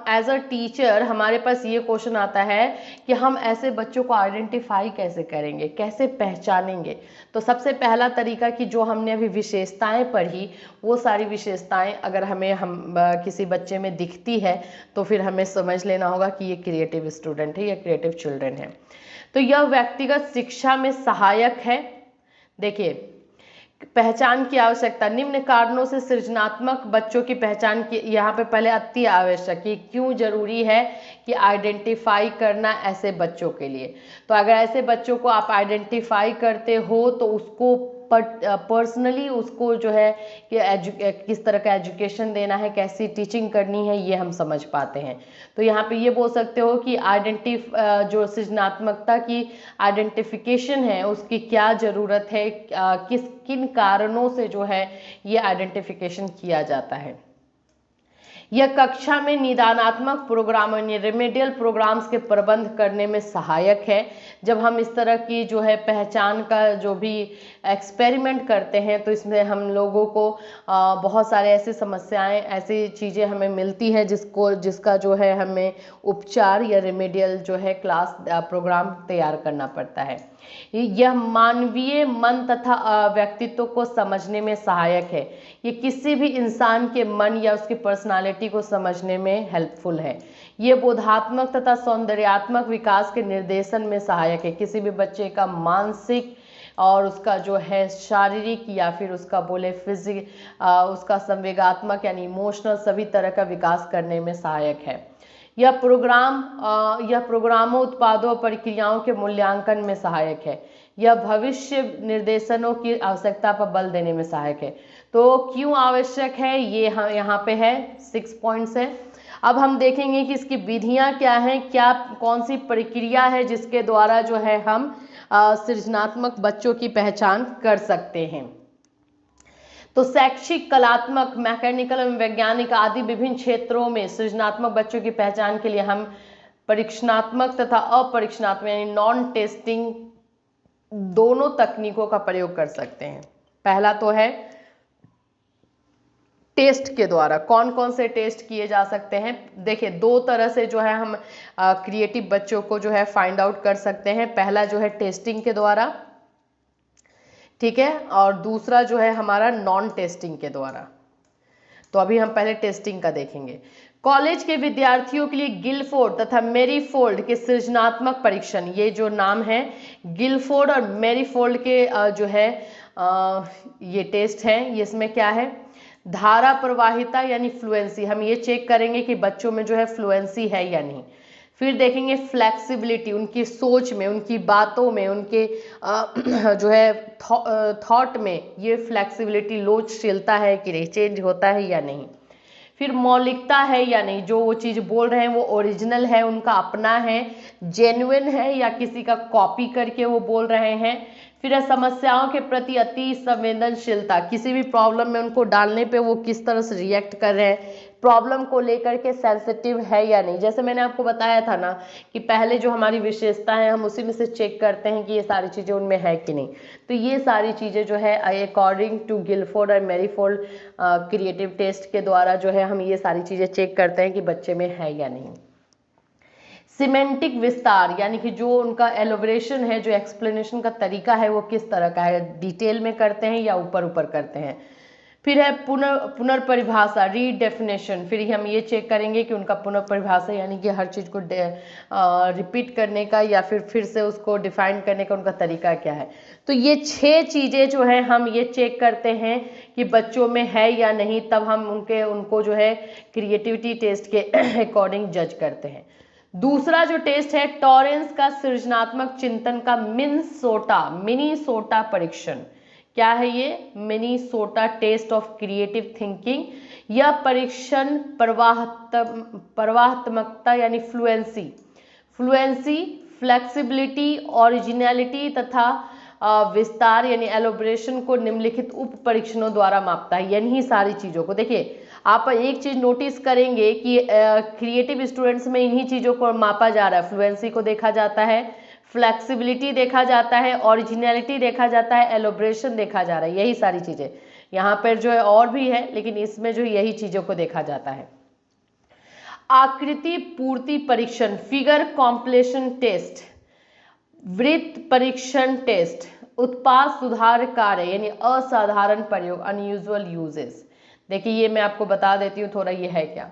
एज अ टीचर हमारे पास ये क्वेश्चन आता है कि हम ऐसे बच्चों को आइडेंटिफाई कैसे करेंगे, कैसे पहचानेंगे। तो सबसे पहला तरीका कि जो हमने अभी विशेषताएं पढ़ी, वो सारी विशेषताएं अगर हम किसी बच्चे में दिखती है तो फिर हमें समझ लेना होगा कि ये क्रिएटिव स्टूडेंट है या क्रिएटिव चिल्ड्रन है। तो यह व्यक्तिगत शिक्षा में सहायक है। देखिए पहचान की आवश्यकता, निम्न कारणों से सृजनात्मक बच्चों की पहचान की, यहाँ पे पहले अति आवश्यक, कि क्यों जरूरी है कि आइडेंटिफाई करना ऐसे बच्चों के लिए। तो अगर ऐसे बच्चों को आप आइडेंटिफाई करते हो तो उसको पर्सनली उसको जो है कि किस तरह का एजुकेशन देना है, कैसी टीचिंग करनी है, ये हम समझ पाते हैं। तो यहाँ पे ये बोल सकते हो कि जो सृजनात्मकता की आइडेंटिफिकेशन है उसकी क्या ज़रूरत है, किन कारणों से जो है ये आइडेंटिफिकेशन किया जाता है। यह कक्षा में निदानात्मक प्रोग्राम यानी रेमेडियल प्रोग्राम्स के प्रबंध करने में सहायक है। जब हम इस तरह की जो है पहचान का जो भी एक्सपेरिमेंट करते हैं तो इसमें हम लोगों को बहुत सारे ऐसी समस्याएं, ऐसी चीज़ें हमें मिलती है जिसका जो है हमें उपचार या रेमेडियल जो है क्लास प्रोग्राम तैयार करना पड़ता है। यह मानवीय मन तथा व्यक्तित्व को समझने में सहायक है। ये किसी भी इंसान के मन या उसकी पर्सनालिटी को समझने में हेल्पफुल है। ये बोधात्मक तथा सौंदर्यात्मक विकास के निर्देशन में सहायक है। किसी भी बच्चे का मानसिक और उसका जो है शारीरिक या फिर उसका बोले उसका संवेगात्मक यानी इमोशनल सभी तरह का विकास करने में सहायक है। यह प्रोग्रामों, उत्पादों और प्रक्रियाओं के मूल्यांकन में सहायक है। यह भविष्य निर्देशनों की आवश्यकता पर बल देने में सहायक है। तो क्यों आवश्यक है ये यहाँ पे है, 6 पॉइंट्स है। अब हम देखेंगे कि इसकी विधियां क्या हैं, कौन सी प्रक्रिया है जिसके द्वारा जो है हम सृजनात्मक बच्चों की पहचान कर सकते हैं। तो शैक्षिक, कलात्मक, मैकेनिकल एवं वैज्ञानिक आदि विभिन्न क्षेत्रों में सृजनात्मक बच्चों की पहचान के लिए हम परीक्षणात्मक तथा अपरीक्षणात्मक यानी नॉन टेस्टिंग दोनों तकनीकों का प्रयोग कर सकते हैं। पहला तो है टेस्ट के द्वारा। कौन कौन से टेस्ट किए जा सकते हैं? देखिए, दो तरह से जो है हम क्रिएटिव बच्चों को जो है फाइंड आउट कर सकते हैं। पहला जो है टेस्टिंग के द्वारा, ठीक है, और दूसरा जो है हमारा नॉन टेस्टिंग के द्वारा। तो अभी हम पहले टेस्टिंग का देखेंगे। कॉलेज के विद्यार्थियों के लिए गिलफोर्ड तथा मैरीफोल्ड के सृजनात्मक परीक्षण, ये जो नाम है गिलफोर्ड और मैरीफोल्ड के जो है ये टेस्ट है, ये इसमें क्या है, धारा प्रवाहिता यानी फ्लुएंसी, हम ये चेक करेंगे कि बच्चों में जो है फ्लुएंसी है या नहीं। फिर देखेंगे फ्लेक्सिबिलिटी, उनकी सोच में, उनकी बातों में, उनके जो है थॉट में ये फ्लेक्सिबिलिटी, लोचशीलता है कि नहीं, चेंज होता है या नहीं। फिर मौलिकता है या नहीं, जो वो चीज़ बोल रहे हैं वो ओरिजिनल है, उनका अपना है, जेन्युइन है, या किसी का कॉपी करके वो बोल रहे हैं। फिर है समस्याओं के प्रति अति संवेदनशीलता, किसी भी प्रॉब्लम में उनको डालने पे वो किस तरह से रिएक्ट कर रहे हैं, प्रॉब्लम को लेकर के सेंसिटिव है या नहीं। जैसे मैंने आपको बताया था ना कि पहले जो हमारी विशेषता है हम उसी में से चेक करते हैं कि ये सारी चीज़ें उनमें है कि नहीं। तो ये सारी चीज़ें जो है अकॉर्डिंग टू गिलफोर्ड और मैरीफोल्ड क्रिएटिव टेस्ट के द्वारा जो है हम ये सारी चीज़ें चेक करते हैं कि बच्चे में है या नहीं। सिमेंटिक विस्तार, यानी कि जो उनका एलोबरेशन है, जो एक्सप्लेनेशन का तरीका है वो किस तरह का है, डिटेल में करते हैं या ऊपर ऊपर करते हैं। फिर है पुनर्परिभाषा, रीडेफिनेशन, फिर हम ये चेक करेंगे कि उनका पुनर्परिभाषा यानी कि हर चीज़ को रिपीट करने का या फिर से उसको डिफाइन करने का उनका तरीका क्या है। तो ये 6 चीज़ें जो है हम ये चेक करते हैं कि बच्चों में है या नहीं, तब हम उनको जो है क्रिएटिविटी टेस्ट के अकॉर्डिंग जज करते हैं। दूसरा जो टेस्ट है टॉरेंस का सृजनात्मक चिंतन का मिनीसोटा परीक्षण। क्या है ये? Minnesota test of creative thinking. यह परीक्षण प्रवाहत्मकता यानी फ्लुएंसी, फ्लेक्सिबिलिटी, ओरिजिनलिटी तथा विस्तार यानी एलोबरेशन को निम्नलिखित उप परीक्षणों द्वारा मापता है। यानी सारी चीज़ों को देखिए, आप एक चीज नोटिस करेंगे कि क्रिएटिव स्टूडेंट्स में इन्हीं चीज़ों को मापा जा रहा है। फ्लुएंसी को देखा जाता है, फ्लेक्सिबिलिटी देखा जाता है, ओरिजिनलिटी देखा जाता है, एलोब्रेशन देखा जा रहा है, यही सारी चीज़ें। यहाँ पर जो है और भी है, लेकिन इसमें जो यही चीज़ों को देखा जाता है। आकृति पूर्ति परीक्षण, फिगर कॉम्प्लेशन टेस्ट, वृत्त परीक्षण टेस्ट, उत्पाद सुधार कार्य यानी असाधारण प्रयोग, अनयूजुअल यूजेस। देखिए, ये मैं आपको बता देती हूँ थोड़ा ये है क्या।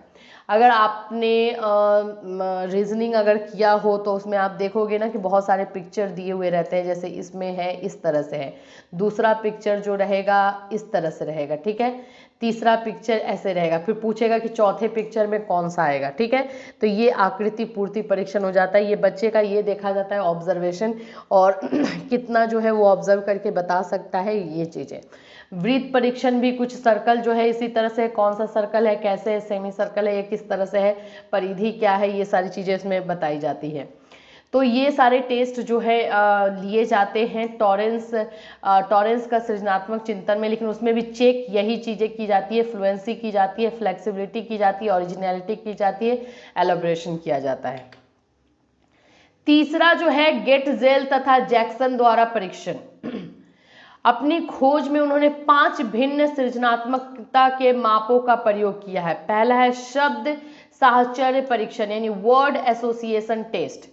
अगर आपने रीजनिंग अगर किया हो तो उसमें आप देखोगे ना कि बहुत सारे पिक्चर दिए हुए रहते हैं, जैसे इसमें है इस तरह से है, दूसरा पिक्चर जो रहेगा इस तरह से रहेगा, ठीक है, तीसरा पिक्चर ऐसे रहेगा, फिर पूछेगा कि चौथे पिक्चर में कौन सा आएगा, ठीक है। तो ये आकृति पूर्ति परीक्षण हो जाता है। ये बच्चे का ये देखा जाता है ऑब्जर्वेशन और कितना जो है वो ऑब्जर्व करके बता सकता है ये चीज़ें। वृत्त परीक्षण भी कुछ सर्कल जो है इसी तरह से, कौन सा सर्कल है, कैसे है, सेमी सर्कल है, ये किस तरह से है, परिधि क्या है, ये सारी चीज़ें इसमें बताई जाती है। तो ये सारे टेस्ट जो है लिए जाते हैं टॉरेंस का सृजनात्मक चिंतन में, लेकिन उसमें भी चेक यही चीज़ें की जाती है, फ्लुएंसी की जाती है, फ्लेक्सिबिलिटी की जाती है, ओरिजिनलिटी की जाती है, एलोब्रेशन किया जाता है। तीसरा जो है गेटजेल तथा जैक्सन द्वारा परीक्षण। अपनी खोज में उन्होंने 5 भिन्न सृजनात्मकता के मापों का प्रयोग किया है। पहला है शब्द साहचर्य परीक्षण यानी वर्ड एसोसिएशन टेस्ट।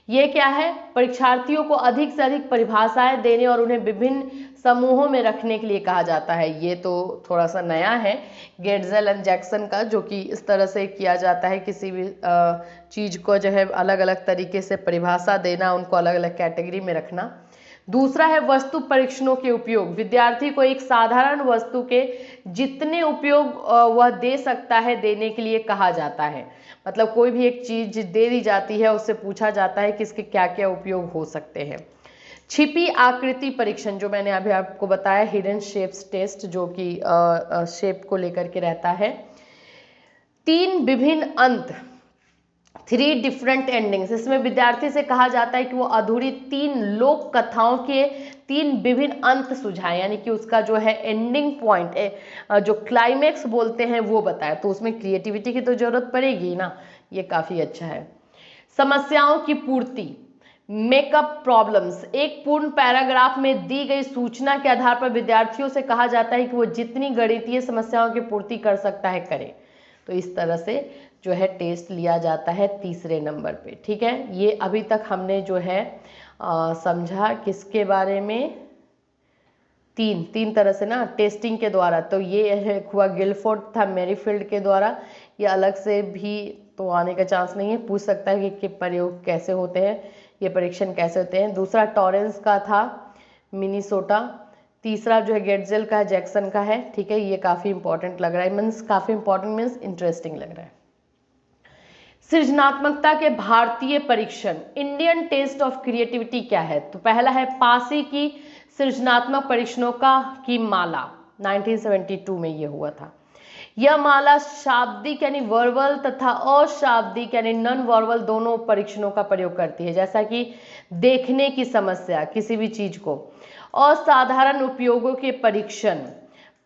ये क्या है? परीक्षार्थियों को अधिक से अधिक परिभाषाएं देने और उन्हें विभिन्न समूहों में रखने के लिए कहा जाता है। ये तो थोड़ा सा नया है गेटजेल एंड जैक्सन का, जो कि इस तरह से किया जाता है, किसी भी चीज़ को जो है अलग अलग तरीके से परिभाषा देना, उनको अलग अलग कैटेगरी में रखना। दूसरा है वस्तु परीक्षणों के उपयोग। विद्यार्थी को एक साधारण वस्तु के जितने उपयोग वह दे सकता है देने के लिए कहा जाता है। मतलब कोई भी एक चीज दे दी जाती है, उससे पूछा जाता है कि इसके क्या क्या उपयोग हो सकते हैं। छिपी आकृति परीक्षण, जो मैंने अभी आपको बताया, हिडन शेप्स टेस्ट, जो कि शेप को लेकर के रहता है। 3 विभिन्न अंत, 3 डिफरेंट एंडिंग्स। इसमें विद्यार्थी से कहा जाता है कि वो अधूरी 3 लोक कथाओं के 3 विभिन्न अंत सुझाए, यानी कि उसका जो है एंडिंग पॉइंट, जो क्लाइमेक्स बोलते हैं, वो बताए। तो उसमें क्रिएटिविटी की तो जरूरत पड़ेगी ना, ये काफी अच्छा है। समस्याओं की पूर्ति, मेकअप प्रॉब्लम्स, एक पूर्ण पैराग्राफ में दी गई सूचना के आधार पर विद्यार्थियों से कहा जाता है कि वो जितनी गणितीय समस्याओं की पूर्ति कर सकता है करे। तो इस तरह से जो है टेस्ट लिया जाता है तीसरे नंबर पे। ठीक है, ये अभी तक हमने जो है समझा किसके बारे में, तीन तरह से ना टेस्टिंग के द्वारा। तो ये हुआ गिलफोर्ड था मैरीफील्ड के द्वारा, ये अलग से भी तो आने का चांस नहीं है, पूछ सकता है कि प्रयोग कैसे होते हैं, ये परीक्षण कैसे होते हैं। दूसरा टॉरेंस का था मिनीसोटा, तीसरा जो है गेटजेल का जैक्सन का है। ठीक है, ये काफ़ी इंपॉर्टेंट लग रहा है, मीन्स काफ़ी इंपॉर्टेंट मीन्स इंटरेस्टिंग लग रहा है। सृजनात्मकता के भारतीय परीक्षण, इंडियन टेस्ट ऑफ क्रिएटिविटी क्या है? तो पहला है पासी की सृजनात्मक परीक्षणों की माला, 1972 में ये हुआ था। यह माला शाब्दिक यानी वर्बल तथा अशाब्दिक यानी नॉन वर्बल दोनों परीक्षणों का प्रयोग करती है, जैसा कि देखने की समस्या, किसी भी चीज को, असाधारण उपयोगों के परीक्षण,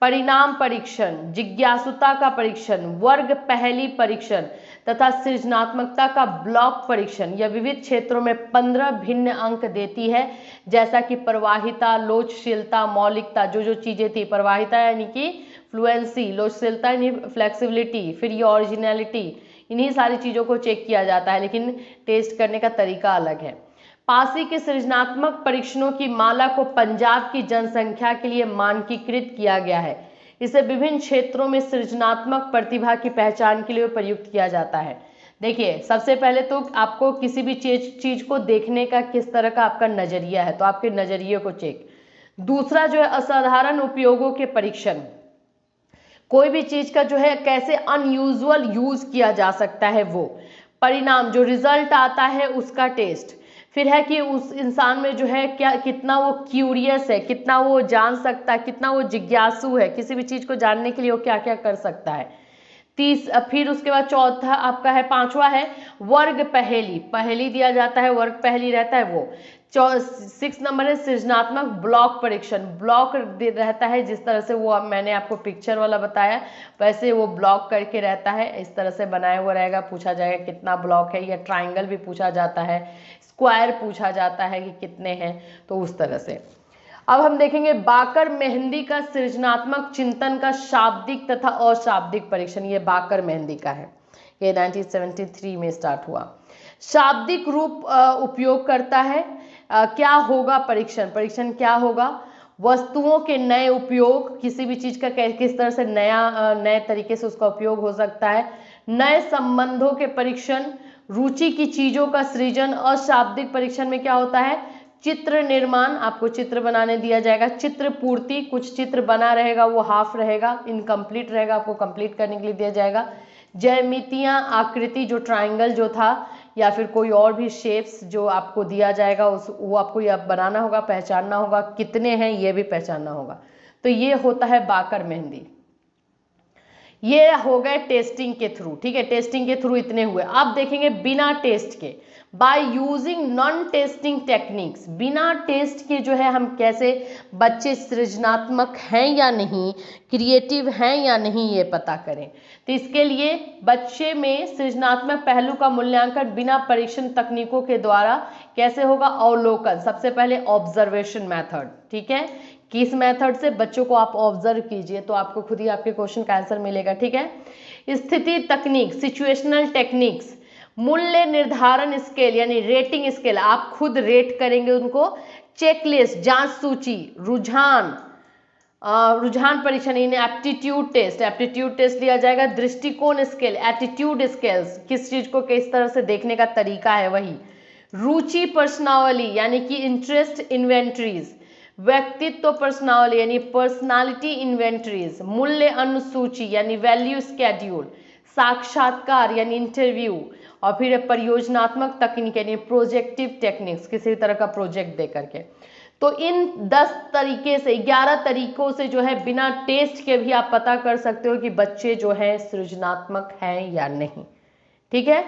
परिणाम परीक्षण, जिज्ञासुता का परीक्षण, वर्ग पहेली परीक्षण तथा सृजनात्मकता का ब्लॉक परीक्षण। यह विविध क्षेत्रों में 15 भिन्न अंक देती है, जैसा कि प्रवाहिता, लोचशीलता, मौलिकता, जो चीजें थी, प्रवाहिता यानी कि फ्लुएंसी, लोचशीलता यानी फ्लेक्सिबिलिटी, फिर ये ओरिजिनलिटी, इन्हीं सारी चीज़ों को चेक किया जाता है, लेकिन टेस्ट करने का तरीका अलग है। पासी के सृजनात्मक परीक्षणों की माला को पंजाब की जनसंख्या के लिए मानकीकृत किया गया है। इसे विभिन्न क्षेत्रों में सृजनात्मक प्रतिभा की पहचान के लिए प्रयुक्त किया जाता है। देखिए, सबसे पहले तो आपको किसी भी चीज को देखने का किस तरह का आपका नजरिया है, तो आपके नजरिए को चेक। दूसरा जो है असाधारण उपयोगों के परीक्षण, कोई भी चीज का जो है कैसे अनयूजुअल यूज किया जा सकता है, वो परिणाम जो रिजल्ट आता है उसका टेस्ट। फिर है कि उस इंसान में जो है क्या, कितना वो क्यूरियस है, कितना वो जान सकता है, कितना वो जिज्ञासु है, किसी भी चीज को जानने के लिए वो क्या क्या कर सकता है। फिर उसके बाद चौथा आपका है, पांचवा है वर्ग पहेली, पहेली दिया जाता है, वर्ग पहेली रहता है वो। 6 नंबर है सृजनात्मक ब्लॉक परीक्षण, ब्लॉक रहता है, जिस तरह से वो मैंने आपको पिक्चर वाला बताया वैसे वो ब्लॉक करके रहता है, इस तरह से बनाया हुआ रहेगा। पूछा जाएगा कितना ब्लॉक है, या ट्राइंगल भी पूछा जाता है, स्क्वायर पूछा जाता है कि कितने हैं, तो उस तरह से। अब हम देखेंगे बाकर मेहंदी का सृजनात्मक चिंतन का शाब्दिक तथा अशाब्दिक परीक्षण, ये बाकर मेहंदी का है, ये 1973 में स्टार्ट हुआ। शाब्दिक रूप उपयोग करता है, क्या होगा परीक्षण, परीक्षण क्या होगा, वस्तुओं के नए उपयोग, किसी भी चीज का किस तरह से नए तरीके से उसका उपयोग हो सकता है, नए संबंधों के परीक्षण, रुचि की चीजों का सृजन। अशाब्दिक परीक्षण में क्या होता है, चित्र निर्माण, आपको चित्र बनाने दिया जाएगा, चित्र पूर्ति, कुछ चित्र बना रहेगा वो हाफ रहेगा, इनकम्प्लीट रहेगा, आपको कंप्लीट करने के लिए दिया जाएगा। ज्यामितियां, आकृति, जो ट्राइंगल जो था, या फिर कोई और भी शेप्स जो आपको दिया जाएगा वो आपको यह बनाना होगा, पहचानना होगा, कितने हैं ये भी पहचानना होगा। तो ये होता है बाकर मेहंदी। ये हो गए टेस्टिंग के थ्रू, ठीक है, टेस्टिंग के थ्रू इतने हुए। अब देखेंगे बिना टेस्ट के, by using non testing techniques, बिना टेस्ट के जो है हम कैसे बच्चे सृजनात्मक हैं या नहीं, क्रिएटिव हैं या नहीं, ये पता करें। तो इसके लिए बच्चे में सृजनात्मक पहलू का मूल्यांकन बिना परीक्षण तकनीकों के द्वारा कैसे होगा, अवलोकन, सबसे पहले ऑब्जर्वेशन मेथड, ठीक है, किस मेथड से, बच्चों को आप ऑब्जर्व कीजिए तो आपको खुद ही आपके क्वेश्चन का आंसर मिलेगा, ठीक है। स्थिति तकनीक, सिचुएशनल टेक्निक्स, मूल्य निर्धारण स्केल यानी रेटिंग स्केल, आप खुद रेट करेंगे उनको, चेकलिस्ट, जांच सूची, रुझान परीक्षण यानी एप्टीट्यूड टेस्ट लिया जाएगा, दृष्टिकोण स्केल, एटीट्यूड स्केल्स, किस चीज को किस तरह से देखने का तरीका है वही, रुचि प्रश्नावली यानी कि इंटरेस्ट इन्वेंट्रीज, व्यक्तित्व प्रश्नावली यानी पर्सनालिटी इन्वेंट्रीज, मूल्य अनुसूची यानी वैल्यू स्केड्यूल, साक्षात्कार यानी इंटरव्यू, और फिर परियोजनात्मक तकनीक यानी प्रोजेक्टिव टेक्निक्स, किसी तरह का प्रोजेक्ट दे करके। तो इन 10 तरीके से 11 तरीकों से जो है बिना टेस्ट के भी आप पता कर सकते हो कि बच्चे जो है सृजनात्मक हैं या नहीं, ठीक है।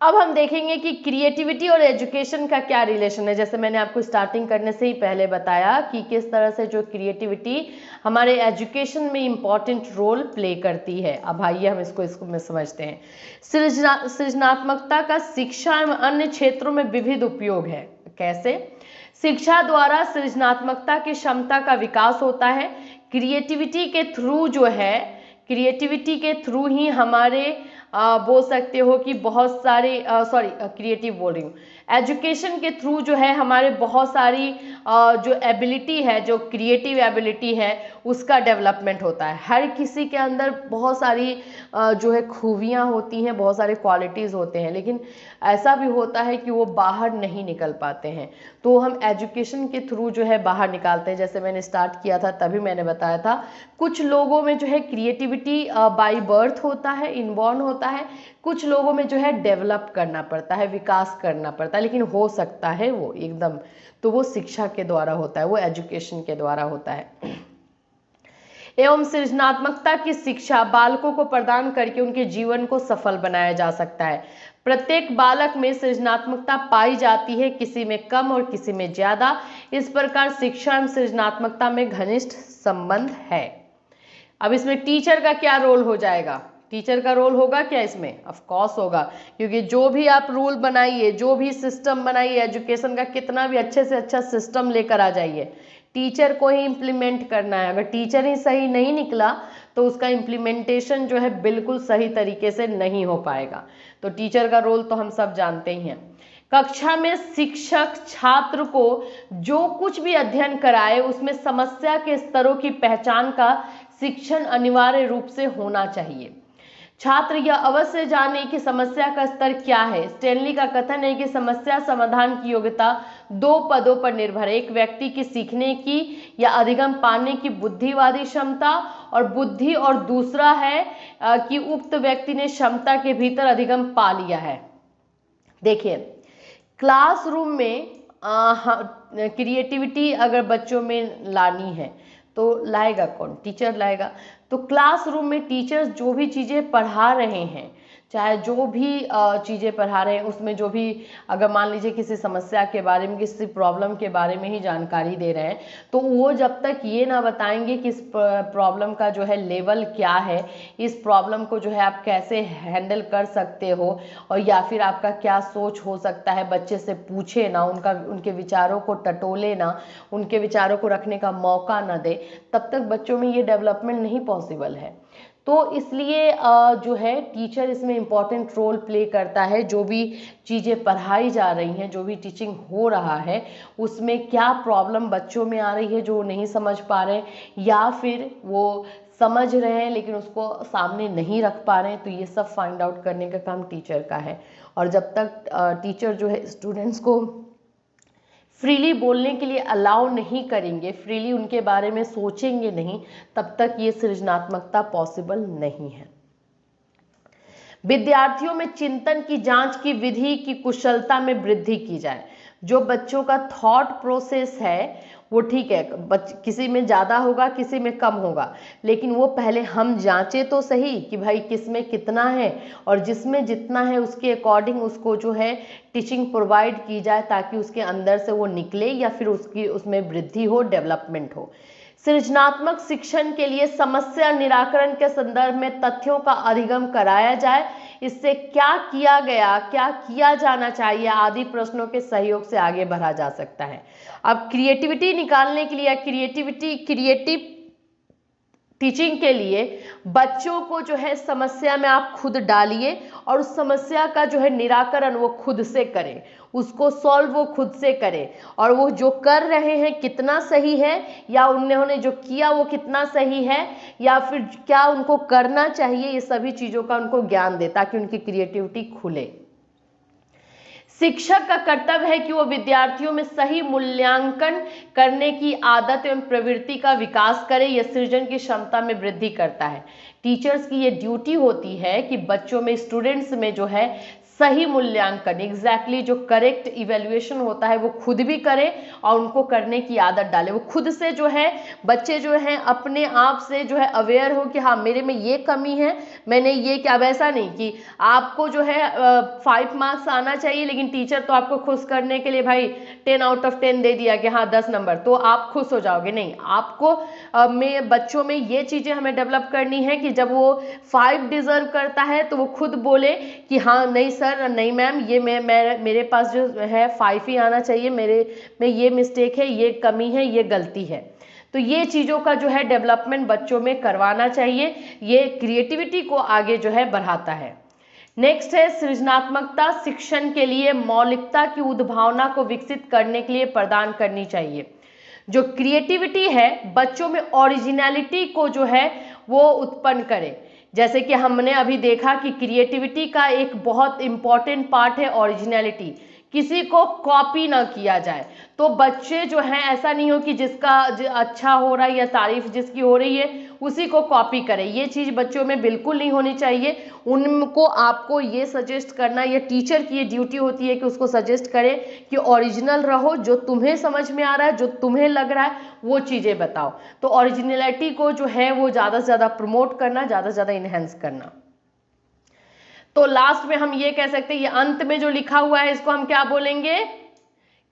अब हम देखेंगे कि क्रिएटिविटी और एजुकेशन का क्या रिलेशन है। जैसे मैंने आपको स्टार्टिंग करने से ही पहले बताया कि किस तरह से जो क्रिएटिविटी हमारे एजुकेशन में इम्पॉर्टेंट रोल प्ले करती है। अब आइए हम इसको में समझते हैं। सृजनात्मकता का शिक्षा एवं अन्य क्षेत्रों में विविध उपयोग है। कैसे? शिक्षा द्वारा सृजनात्मकता की क्षमता का विकास होता है। क्रिएटिविटी के थ्रू ही हमारे बोल सकते हो कि बहुत सारे क्रिएटिव बोल रही हूँ, एजुकेशन के थ्रू जो है हमारे बहुत सारी जो एबिलिटी है, जो क्रिएटिव एबिलिटी है, उसका डेवलपमेंट होता है। हर किसी के अंदर बहुत सारी जो है खूबियाँ होती हैं, बहुत सारे क्वालिटीज़ होते हैं, लेकिन ऐसा भी होता है कि वो बाहर नहीं निकल पाते हैं। तो हम एजुकेशन के थ्रू जो है बाहर निकालते हैं। जैसे मैंने स्टार्ट किया था तभी मैंने बताया था, कुछ लोगों में जो है क्रिएटिविटी बाय बर्थ होता है, इनबॉर्न होता है, कुछ लोगों में जो है डेवलप करना पड़ता है, विकास करना पड़ता है, लेकिन हो सकता है वो एकदम, तो वो शिक्षा के द्वारा होता है, वो एजुकेशन के द्वारा होता है। एवं सृजनात्मकता की शिक्षा बालकों को प्रदान करके उनके जीवन को सफल बनाया जा सकता है। प्रत्येक बालक में सृजनात्मकता पाई जाती है, किसी में कम और किसी में ज्यादा। इस प्रकार शिक्षा एवं सृजनात्मकता में घनिष्ठ संबंध है। अब इसमें टीचर का क्या रोल हो जाएगा? टीचर का रोल होगा क्या इसमें? ऑफ कोर्स होगा, क्योंकि जो भी आप रूल बनाइए, जो भी सिस्टम बनाइए एजुकेशन का, कितना भी अच्छे से अच्छा सिस्टम लेकर आ जाइए, टीचर को ही इम्प्लीमेंट करना है। अगर टीचर ही सही नहीं निकला तो उसका इम्प्लीमेंटेशन जो है बिल्कुल सही तरीके से नहीं हो पाएगा। तो टीचर का रोल तो हम सब जानते ही हैं। कक्षा में शिक्षक छात्र को जो कुछ भी अध्ययन कराए उसमें समस्या के स्तरों की पहचान का शिक्षण अनिवार्य रूप से होना चाहिए। छात्र यह अवश्य जाने कि समस्या का स्तर क्या है। स्टैनली का कथन है कि समस्या समाधान की योग्यता दो पदों पर निर्भर है, एक व्यक्ति की सीखने की या अधिगम पाने की बुद्धिवादी क्षमता और बुद्धि, और दूसरा है कि उक्त व्यक्ति ने क्षमता के भीतर अधिगम पा लिया है। देखिए, क्लासरूम में क्रिएटिविटी अगर बच्चों में लानी है तो लाएगा कौन? टीचर लाएगा। तो क्लासरूम में टीचर्स जो भी चीज़ें पढ़ा रहे हैं, चाहे जो भी चीज़ें पढ़ा रहे हैं, उसमें जो भी, अगर मान लीजिए किसी समस्या के बारे में, किसी प्रॉब्लम के बारे में ही जानकारी दे रहे हैं, तो वो जब तक ये ना बताएंगे कि इस प्रॉब्लम का जो है लेवल क्या है, इस प्रॉब्लम को जो है आप कैसे हैंडल कर सकते हो, और या फिर आपका क्या सोच हो सकता है, बच्चे से पूछे ना, उनके विचारों को टटोले ना, उनके विचारों को रखने का मौका ना दे, तब तक बच्चों में ये डेवलपमेंट नहीं पॉसिबल है। तो इसलिए जो है टीचर इसमें इम्पॉर्टेंट रोल प्ले करता है। जो भी चीज़ें पढ़ाई जा रही हैं, जो भी टीचिंग हो रहा है, उसमें क्या प्रॉब्लम बच्चों में आ रही है जो नहीं समझ पा रहे हैं, या फिर वो समझ रहे हैं लेकिन उसको सामने नहीं रख पा रहे हैं, तो ये सब फाइंड आउट करने का काम टीचर का है। और जब तक टीचर जो है स्टूडेंट्स को फ्रीली बोलने के लिए अलाउ नहीं करेंगे, फ्रीली उनके बारे में सोचेंगे नहीं, तब तक ये सृजनात्मकता पॉसिबल नहीं है। विद्यार्थियों में चिंतन की जांच की विधि की कुशलता में वृद्धि की जाए। जो बच्चों का थॉट प्रोसेस है वो ठीक है, किसी में ज़्यादा होगा, किसी में कम होगा, लेकिन वो पहले हम जांचे तो सही कि भाई किस में कितना है, और जिसमें जितना है उसके अकॉर्डिंग उसको जो है टीचिंग प्रोवाइड की जाए, ताकि उसके अंदर से वो निकले या फिर उसमें वृद्धि हो, डेवलपमेंट हो। सृजनात्मक शिक्षण के लिए समस्या निराकरण के संदर्भ में तथ्यों का अधिगम कराया जाए। इससे क्या किया गया, क्या किया जाना चाहिए आदि प्रश्नों के सहयोग से आगे बढ़ा जा सकता है। अब क्रिएटिविटी निकालने के लिए, क्रिएटिव टीचिंग के लिए बच्चों को जो है समस्या में आप खुद डालिए और उस समस्या का जो है निराकरण वो खुद से करें, उसको सॉल्व वो खुद से करें, और वो जो कर रहे हैं कितना सही है, या उन्होंने जो किया वो कितना सही है, या फिर क्या उनको करना चाहिए, ये सभी चीज़ों का उनको ज्ञान दे ताकि उनकी क्रिएटिविटी खुले। शिक्षक का कर्तव्य है कि वो विद्यार्थियों में सही मूल्यांकन करने की आदत एवं प्रवृत्ति का विकास करे। यह सृजन की क्षमता में वृद्धि करता है। टीचर्स की ये ड्यूटी होती है कि बच्चों में, स्टूडेंट्स में जो है सही मूल्यांकन, एग्जैक्टली जो करेक्ट इवेल्युएशन होता है वो खुद भी करे और उनको करने की आदत डाले। वो खुद से जो है बच्चे जो हैं अपने आप से जो है अवेयर हो कि हाँ मेरे में ये कमी है, मैंने ये क्या। अब ऐसा नहीं कि आपको जो है 5 मार्क्स आना चाहिए लेकिन टीचर तो आपको खुश करने के लिए भाई 10 आउट ऑफ 10 दे दिया कि हाँ 10 नंबर, तो आप खुश हो जाओगे। नहीं, आपको में बच्चों में ये चीज़ें हमें डेवलप करनी है कि जब वो 5 डिजर्व करता है तो वो खुद बोले कि हाँ नहीं सर, नहीं मैम, ये मेरे पास जो है 5 ही आना चाहिए, मेरे में ये मिस्टेक है, ये कमी है, ये गलती है। तो ये चीज़ों का जो है डेवलपमेंट बच्चों में करवाना चाहिए, ये क्रिएटिविटी को आगे जो है बढ़ाता है। नेक्स्ट है सृजनात्मकता शिक्षण के लिए मौलिकता की उद्भावना को विकसित करने के लिए प्रदान करनी चाहिए। जो क्रिएटिविटी है बच्चों में ओरिजिनलिटी को जो है वो उत्पन्न करे। जैसे कि हमने अभी देखा कि क्रिएटिविटी का एक बहुत इंपॉर्टेंट पार्ट है ओरिजिनलिटी, किसी को कॉपी ना किया जाए। तो बच्चे जो हैं ऐसा नहीं हो कि जिसका अच्छा हो रहा है या तारीफ जिसकी हो रही है उसी को कॉपी करें, ये चीज़ बच्चों में बिल्कुल नहीं होनी चाहिए। उनको आपको ये सजेस्ट करना, ये टीचर की ये ड्यूटी होती है कि उसको सजेस्ट करे कि ओरिजिनल रहो, जो तुम्हें समझ में आ रहा है, जो तुम्हें लग रहा है वो चीज़ें बताओ। तो ओरिजिनलिटी को जो है वो ज़्यादा से ज़्यादा प्रमोट करना, ज़्यादा से ज़्यादा इनहेंस करना। तो लास्ट में हम ये कह सकते हैं, ये अंत में जो लिखा हुआ है इसको हम क्या बोलेंगे,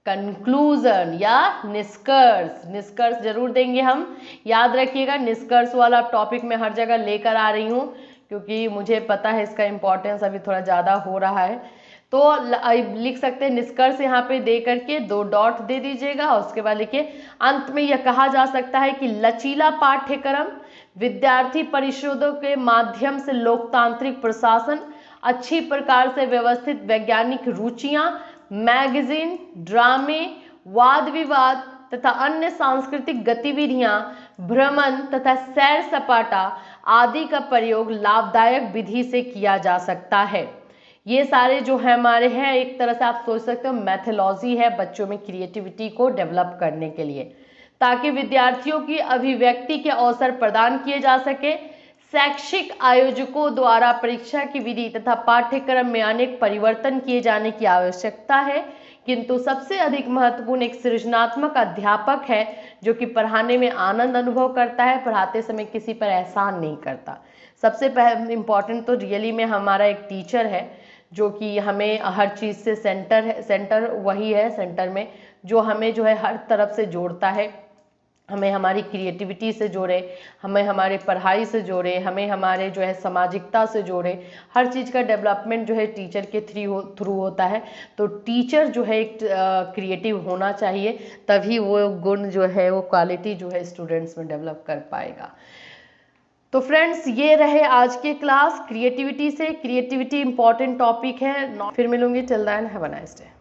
कंक्लूजन या निष्कर्ष। निष्कर्ष जरूर देंगे हम, याद रखिएगा। निष्कर्ष वाला टॉपिक मैं हर जगह लेकर आ रही हूँ क्योंकि मुझे पता है इसका इंपॉर्टेंस अभी थोड़ा ज़्यादा हो रहा है। तो लिख सकते हैं निष्कर्ष यहाँ पे दे करके 2 डॉट दे दीजिएगा और उसके बाद लिखिए अंत में यह कहा जा सकता है कि लचीला पाठ्यक्रम, विद्यार्थी परिषदों के माध्यम से लोकतांत्रिक प्रशासन, अच्छी प्रकार से व्यवस्थित वैज्ञानिक रुचियां, मैगजीन, ड्रामे, वाद विवाद तथा अन्य सांस्कृतिक गतिविधियां, भ्रमण तथा सैर सपाटा आदि का प्रयोग लाभदायक विधि से किया जा सकता है। ये सारे जो है हमारे हैं, एक तरह से आप सोच सकते हो मैथोलॉजी है बच्चों में क्रिएटिविटी को डेवलप करने के लिए, ताकि विद्यार्थियों की अभिव्यक्ति के अवसर प्रदान किए जा सके। शैक्षिक आयोजकों द्वारा परीक्षा की विधि तथा पाठ्यक्रम में अनेक परिवर्तन किए जाने की आवश्यकता है, किंतु सबसे अधिक महत्वपूर्ण एक सृजनात्मक अध्यापक है जो कि पढ़ाने में आनंद अनुभव करता है, पढ़ाते समय किसी पर एहसान नहीं करता। सबसे इम्पॉर्टेंट तो रियली में हमारा एक टीचर है जो कि हमें हर चीज़ से सेंटर वही है, सेंटर में जो हमें जो है हर तरफ से जोड़ता है, हमें हमारी क्रिएटिविटी से जोड़े, हमें हमारे पढ़ाई से जोड़े, हमें हमारे जो है सामाजिकता से जोड़े। हर चीज़ का डेवलपमेंट जो है टीचर के थ्रू होता है। तो टीचर जो है एक क्रिएटिव होना चाहिए, तभी वो गुण जो है वो क्वालिटी जो है स्टूडेंट्स में डेवलप कर पाएगा। तो फ्रेंड्स ये रहे आज के क्लास क्रिएटिविटी से। क्रिएटिविटी इंपॉर्टेंट टॉपिक है। फिर मिलूंगी, till then have a nice day.